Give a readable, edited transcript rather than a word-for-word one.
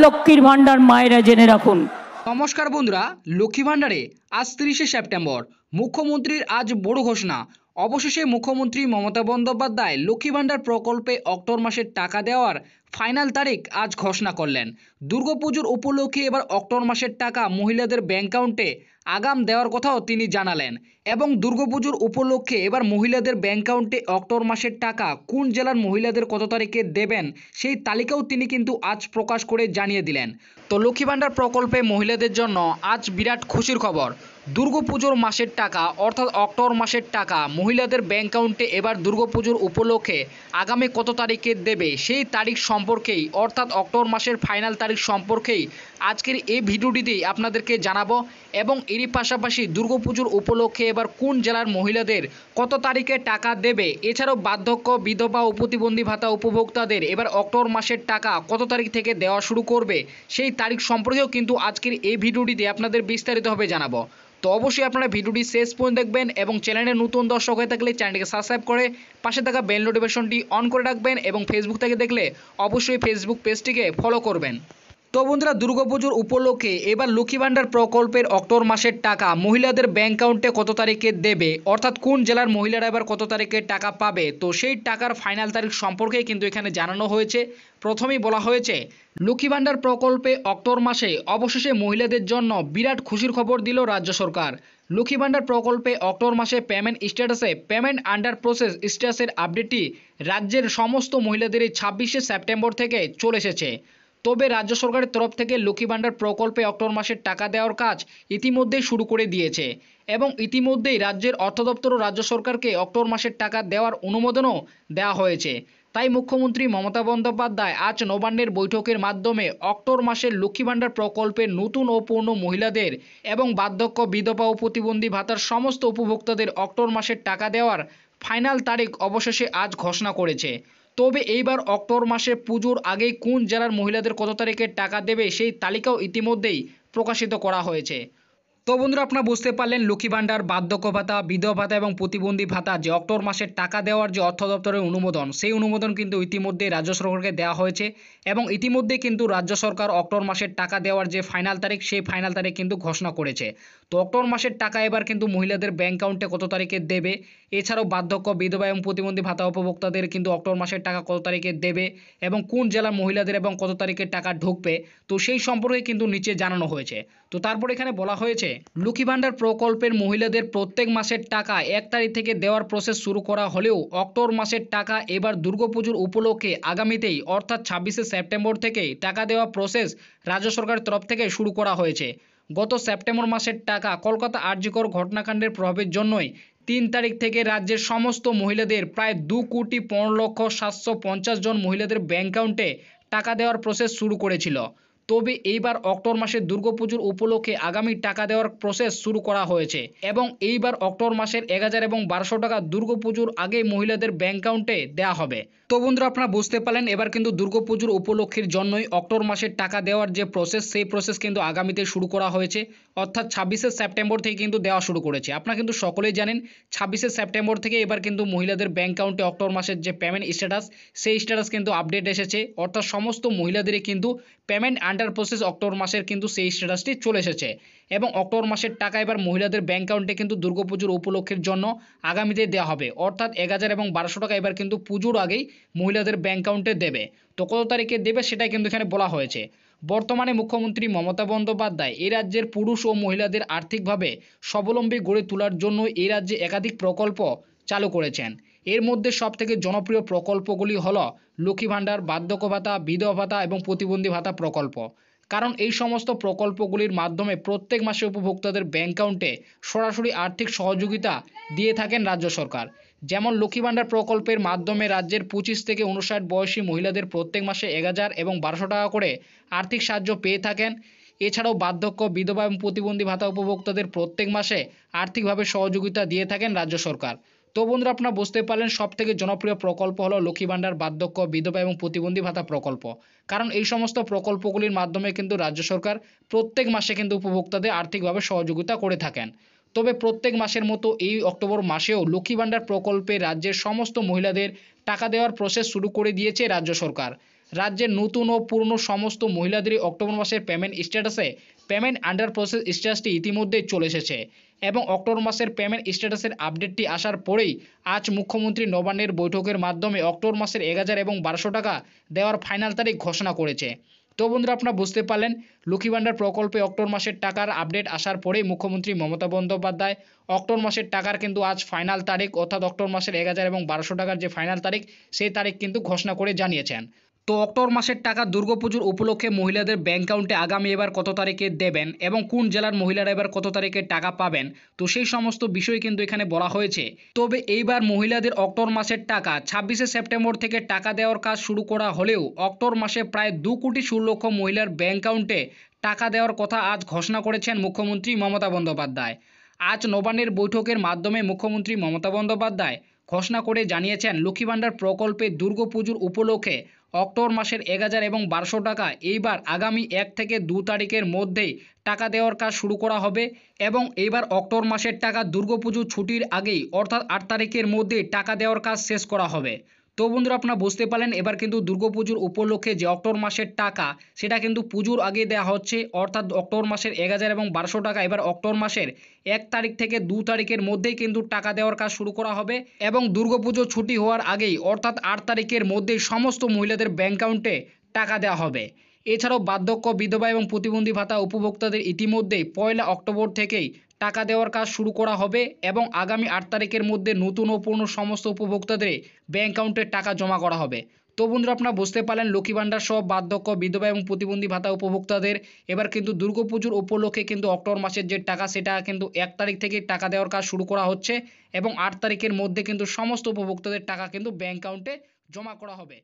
লক্ষ্মীর ভান্ডার মায়েরা জেনে রাখুন। নমস্কার বন্ধুরা, লক্ষ্মী ভান্ডারে আজ 30শে সেপ্টেম্বর মুখ্যমন্ত্রীর আজ বড় ঘোষণা। অবশেষে মুখ্যমন্ত্রী মমতা বন্দ্যোপাধ্যায় লক্ষ্মী ভান্ডার প্রকল্পে অক্টোবর মাসের টাকা দেওয়ার ফাইনাল তারিখ আজ ঘোষণা করলেন। দুর্গাপুজোর উপলক্ষে এবার অক্টোবর মাসের টাকা মহিলাদের ব্যাংক অ্যাকাউন্টে আগাম দেওয়ার কথাও তিনি জানালেন। এবং দুর্গাপুজোর উপলক্ষে এবার মহিলাদের ব্যাংক অ্যাকাউন্টে অক্টোবর মাসের টাকা কোন জেলার মহিলাদের কত তারিখে দেবেন সেই তালিকাও তিনি কিন্তু আজ প্রকাশ করে জানিয়ে দিলেন। তো লক্ষ্মী ভান্ডার প্রকল্পে মহিলাদের জন্য আজ বিরাট খুশির খবর। দুর্গাপুজোর মাসের টাকা অর্থাৎ অক্টোবর মাসের টাকা মহিলাদের ব্যাংক অ্যাকাউন্টে এবার দুর্গাপুজোর উপলক্ষে আগামী কত তারিখে দেবে সেই তারিখ সম্পর্কেই অর্থাৎ অক্টোবর মাসের ফাইনাল তারিখ সম্পর্কেই আজকের এই ভিডিওটিতেই আপনাদেরকে জানাবো। এবং এরই পাশাপাশি দুর্গাপুজোর উপলক্ষে এবার কোন জেলার মহিলাদের কত তারিখে টাকা দেবে, এছাড়াও বার্ধক্য, বিধবা ও প্রতিবন্ধী ভাতা উপভোক্তাদের এবার অক্টোবর মাসের টাকা কত তারিখ থেকে দেওয়া শুরু করবে সেই তারিখ সম্পর্কেও কিন্তু আজকের এই ভিডিওটিতে আপনাদের বিস্তারিতভাবে জানাবো। তো অবশ্যই আপনারা ভিডিওটি শেষ পর্যন্ত দেখবেন এবং চ্যানেলে নতুন দর্শক হয়ে থাকলে চ্যানেলটিকে সাবস্ক্রাইব করে পাশে থাকা বেল নোটিফিকেশনটি অন করে রাখবেন এবং ফেসবুক থেকে দেখলে অবশ্যই ফেসবুক পেজটিকে ফলো করবেন। তো বন্ধুরা, দুর্গাপুজোর উপলক্ষে এবার লক্ষ্মী ভান্ডার প্রকল্পের অক্টোবর মাসের টাকা মহিলাদের ব্যাংক অ্যাকাউন্টে কত তারিখে দেবে অর্থাৎ কোন জেলার মহিলারা এবার কত তারিখে টাকা পাবে, তো সেই টাকার ফাইনাল তারিখ সম্পর্কে কিন্তু এখানে জানানো হয়েছে। প্রথমেই বলা হয়েছে লক্ষ্মী ভান্ডার প্রকল্পে অক্টোবর মাসে অবশেষে মহিলাদের জন্য বিরাট খুশির খবর দিল রাজ্য সরকার। লক্ষ্মী ভান্ডার প্রকল্পে অক্টোবর মাসে পেমেন্ট স্ট্যাটাসে পেমেন্ট আন্ডার প্রসেস স্ট্যাটাসের আপডেটটি রাজ্যের সমস্ত মহিলাদের 26শে সেপ্টেম্বর থেকে চলে এসেছে। তবে রাজ্য সরকারের তরফ থেকে লক্ষ্মী ভান্ডার প্রকল্পে অক্টোবর মাসের টাকা দেওয়ার কাজ ইতিমধ্যেই শুরু করে দিয়েছে এবং ইতিমধ্যেই রাজ্যের অর্থ দপ্তর ও রাজ্য সরকারকে অক্টোবর মাসের টাকা দেওয়ার অনুমোদনও দেওয়া হয়েছে। তাই মুখ্যমন্ত্রী মমতা বন্দ্যোপাধ্যায় আজ নবান্নের বৈঠকের মাধ্যমে অক্টোবর মাসের লক্ষ্মী ভান্ডার প্রকল্পের নতুন ও পূর্ণ মহিলাদের এবং বার্ধক্য, বিধবা ও প্রতিবন্ধী ভাতার সমস্ত উপভোক্তাদের অক্টোবর মাসের টাকা দেওয়ার ফাইনাল তারিখ অবশেষে আজ ঘোষণা করেছে। তবে এইবার অক্টোবর মাসে পুজোর আগেই কোন জেলার মহিলাদের কত তারিখে টাকা দেবে সেই তালিকাও ইতিমধ্যেই প্রকাশিত করা হয়েছে। তো বন্ধুরা, আপনারা বুঝতে পারলেন লক্ষ্মী ভান্ডার, বার্ধক্য ভাতা, বিধবা ভাতা এবং প্রতিবন্ধী ভাতা যে অক্টোবর মাসের টাকা দেওয়ার যে অর্থ দপ্তরের অনুমোদন, সেই অনুমোদন কিন্তু ইতিমধ্যে রাজ্য সরকারকে দেওয়া হয়েছে এবং ইতিমধ্যে কিন্তু রাজ্য সরকার অক্টোবর মাসের টাকা দেওয়ার যে ফাইনাল তারিখ সেই ফাইনাল তারিখ কিন্তু ঘোষণা করেছে। তো অক্টোবর মাসের টাকা এবার কিন্তু মহিলাদের ব্যাংক অ্যাকাউন্টে কত তারিখে দেবে, এছাড়াও বার্ধক্য, বিধবা এবং প্রতিবন্ধী ভাতা উপভোক্তাদের কিন্তু অক্টোবর মাসের টাকা কত তারিখে দেবে এবং কোন জেলার মহিলাদের এবং কত তারিখে টাকা ঢুকবে, তো সেই সম্পর্কে কিন্তু নিচে জানানো হয়েছে। তো তারপর এখানে বলা হয়েছে লক্ষ্মী ভান্ডার প্রকল্পের মহিলাদের প্রত্যেক মাসের টাকা 1 তারিখ থেকে দেওয়ার প্রসেস শুরু করা হলেও অক্টোবর মাসের টাকা এবার দুর্গাপুজোর উপলক্ষে আগামীতেই অর্থাৎ 26শে সেপ্টেম্বর থেকেই টাকা দেওয়া প্রসেস রাজ্য সরকারের তরফ থেকে শুরু করা হয়েছে। গত সেপ্টেম্বর মাসের টাকা কলকাতা আরজিকর ঘটনাকাণ্ডের প্রভাবের জন্যই 3 তারিখ থেকে রাজ্যের সমস্ত মহিলাদের প্রায় 2,15,750 জন মহিলাদের ব্যাংক অ্যাকাউন্টে টাকা দেওয়ার প্রসেস শুরু করেছিল। তবে এইবার অক্টোবর মাসের দুর্গাপুজোর উপলক্ষে আগামী টাকা দেওয়ার প্রসেস শুরু করা হয়েছে এবং এইবার অক্টোবর মাসের 1000 এবং 1200 টাকা দুর্গাপুজোর আগে মহিলাদের ব্যাংক অ্যাকাউন্টে দেওয়া হবে। তো বন্ধুরা, আপনারা বুঝতে পারলেন এবার কিন্তু দুর্গাপুজোর উপলক্ষের জন্যই অক্টোবর মাসের টাকা দেওয়ার যে প্রসেস সেই প্রসেস কিন্তু আগামীতে শুরু করা হয়েছে অর্থাৎ 26শে সেপ্টেম্বর থেকে কিন্তু দেওয়া শুরু করেছে। আপনারা কিন্তু সকলেই জানেন 26শে সেপ্টেম্বর থেকে এবার কিন্তু মহিলাদের ব্যাংক অ্যাকাউন্টে অক্টোবর মাসের যে পেমেন্ট স্ট্যাটাস সেই স্ট্যাটাস কিন্তু আপডেট এসেছে অর্থাৎ সমস্ত মহিলাদেরই কিন্তু পেমেন্ট আন্ডার প্রসেস অক্টোবর মাসের কিন্তু সেই স্ট্যাটাসটি চলে এসেছে এবং অক্টোবর মাসের টাকা এবার মহিলাদের ব্যাংক অ্যাকাউন্টে কিন্তু দুর্গাপুজোর উপলক্ষের জন্য আগামীতে দেওয়া হবে অর্থাৎ 1000 এবং 1200 টাকা এবার কিন্তু পুজোর আগেই মহিলাদের ব্যাংক অ্যাকাউন্টে দেবে। তো কত তারিখে দেবে সেটাই কিন্তু এখানে বলা হয়েছে। বর্তমানে মুখ্যমন্ত্রী মমতা বন্দ্যোপাধ্যায় এই রাজ্যের পুরুষ ও মহিলাদের আর্থিকভাবে স্বাবলম্বী গড়ে তোলার জন্য এই রাজ্যে একাধিক প্রকল্প চালু করেছেন। এর মধ্যে সবথেকে জনপ্রিয় প্রকল্পগুলি হলো লক্ষ্মী ভান্ডার, বার্ধক্য ভাতা, বিধবা ভাতা এবং প্রতিবন্ধী ভাতা প্রকল্প। কারণ এই সমস্ত প্রকল্পগুলির মাধ্যমে প্রত্যেক মাসে উপভোক্তাদের ব্যাংক অ্যাকাউন্টে সরাসরি আর্থিক সহযোগিতা দিয়ে থাকেন রাজ্য সরকার। যেমন লক্ষ্মী ভান্ডার প্রকল্পের মাধ্যমে রাজ্যের 25 থেকে 59 বয়সী মহিলাদের প্রত্যেক মাসে 1000 এবং 1200 টাকা করে আর্থিক সাহায্য পেয়ে থাকেন। এছাড়াও বার্ধক্য, বিধবা এবং প্রতিবন্ধী ভাতা উপভোক্তাদের প্রত্যেক মাসে আর্থিকভাবে সহযোগিতা দিয়ে থাকেন রাজ্য সরকার। তো বন্ধুরা, আপনারা বুঝতে পারলেন সবথেকে জনপ্রিয় প্রকল্প হলো লক্ষ্মী ভান্ডার, বার্ধক্য, বিধবা এবং প্রতিবন্ধী ভাতা প্রকল্প। কারণ এই সমস্ত প্রকল্পগুলির মাধ্যমে কিন্তু রাজ্য সরকার প্রত্যেক মাসে কিন্তু উপভোক্তাদের আর্থিকভাবে সহযোগিতা করে থাকেন। তবে প্রত্যেক মাসের মতো এই অক্টোবর মাসেও লক্ষ্মী ভান্ডার প্রকল্পে রাজ্যের সমস্ত মহিলাদের টাকা দেওয়ার প্রসেস শুরু করে দিয়েছে রাজ্য সরকার। রাজ্যের নতুন ও পুরনো সমস্ত মহিলাদেরই অক্টোবর মাসের পেমেন্ট স্ট্যাটাসে পেমেন্ট আন্ডার প্রসেস স্ট্যাটাসটি ইতিমধ্যেই চলে এসেছে এবং অক্টোবর মাসের পেমেন্ট স্ট্যাটাসের আপডেটটি আসার পরেই আজ মুখ্যমন্ত্রী নবান্নের বৈঠকের মাধ্যমে অক্টোবর মাসের 1000 এবং 1200 টাকা দেওয়ার ফাইনাল তারিখ ঘোষণা করেছে। তো বন্ধুরা, আপনারা বুঝতে পারলেন লক্ষ্মী ভাণ্ডার প্রকল্পে অক্টোবর মাসের টাকার আপডেট আসার পরেই মুখ্যমন্ত্রী মমতা বন্দ্যোপাধ্যায় অক্টোবর মাসের টাকার কিন্তু আজ ফাইনাল তারিখ অর্থাৎ অক্টোবর মাসের 1000 এবং 1200 টাকার যে ফাইনাল তারিখ সেই তারিখ কিন্তু ঘোষণা করে জানিয়েছেন। তো অক্টোবর মাসের টাকা দুর্গাপুজোর উপলক্ষে মহিলাদের ব্যাংক অ্যাকাউন্টে আগামী এবার কত তারিখে দেবেন এবং কোন জেলার মহিলারা এবার কত তারিখে টাকা পাবেন, তো সেই সমস্ত বিষয় কিন্তু এখানে বলা হয়েছে। তবে এইবার মহিলাদের অক্টোবর মাসের টাকা 26শে সেপ্টেম্বর থেকে টাকা দেওয়ার কাজ শুরু করা হলেও অক্টোবর মাসে প্রায় 2,16,00,000 মহিলার ব্যাংক অ্যাকাউন্টে টাকা দেওয়ার কথা আজ ঘোষণা করেছেন মুখ্যমন্ত্রী মমতা বন্দ্যোপাধ্যায়। আজ নবান্নের বৈঠকের মাধ্যমে মুখ্যমন্ত্রী মমতা বন্দ্যোপাধ্যায় ঘোষণা করে জানিয়েছেন লক্ষ্মী ভাণ্ডার প্রকল্পে দুর্গাপুজোর উপলক্ষে অক্টোবর মাসের 1000 এবং 1200 টাকা এইবার আগামী 1 থেকে 2 তারিখের মধ্যেই টাকা দেওয়ার কাজ শুরু করা হবে এবং এইবার অক্টোবর মাসের টাকা দুর্গাপুজো ছুটির আগেই অর্থাৎ 8 তারিখের মধ্যেই টাকা দেওয়ার কাজ শেষ করা হবে। তো বন্ধুরা, আপনারা বুঝতে পারলেন এবার কিন্তু দুর্গাপুজোর উপলক্ষে যে অক্টোবর মাসের টাকা সেটা কিন্তু পুজোর আগে দেওয়া হচ্ছে অর্থাৎ অক্টোবর মাসের 1000 এবং 1200 টাকা এবার অক্টোবর মাসের 1 তারিখ থেকে 2 তারিখের মধ্যেই কিন্তু টাকা দেওয়ার কাজ শুরু করা হবে এবং দুর্গাপুজো ছুটি হওয়ার আগেই অর্থাৎ 8 তারিখের মধ্যেই সমস্ত মহিলাদের ব্যাংক অ্যাকাউন্টে টাকা দেওয়া হবে। এছাড়াও বার্ধক্য, বিধবা এবং প্রতিবন্ধী ভাতা উপভোক্তাদের ইতিমধ্যেই 1 অক্টোবর থেকেই টাকা দেওয়ার কাজ শুরু করা হবে এবং আগামী 8 তারিখের মধ্যে নতুন ও পুরনো সমস্ত উপভোক্তাদের ব্যাংক অ্যাকাউন্টে টাকা জমা করা হবে। তো বন্ধুরা, আপনারা বুঝতে পারলেন লক্ষ্মী ভাণ্ডার সহ বার্ধক্য, বিধবা এবং প্রতিবন্ধী ভাতা উপভোক্তাদের এবার কিন্তু দুর্গাপুজোর উপলক্ষে কিন্তু অক্টোবর মাসের যে টাকা সেটা কিন্তু 1 তারিখ থেকে টাকা দেওয়ার কাজ শুরু করা হচ্ছে এবং 8 তারিখের মধ্যে কিন্তু সমস্ত উপভোক্তাদের টাকা কিন্তু ব্যাংক অ্যাকাউন্টে জমা করা হবে।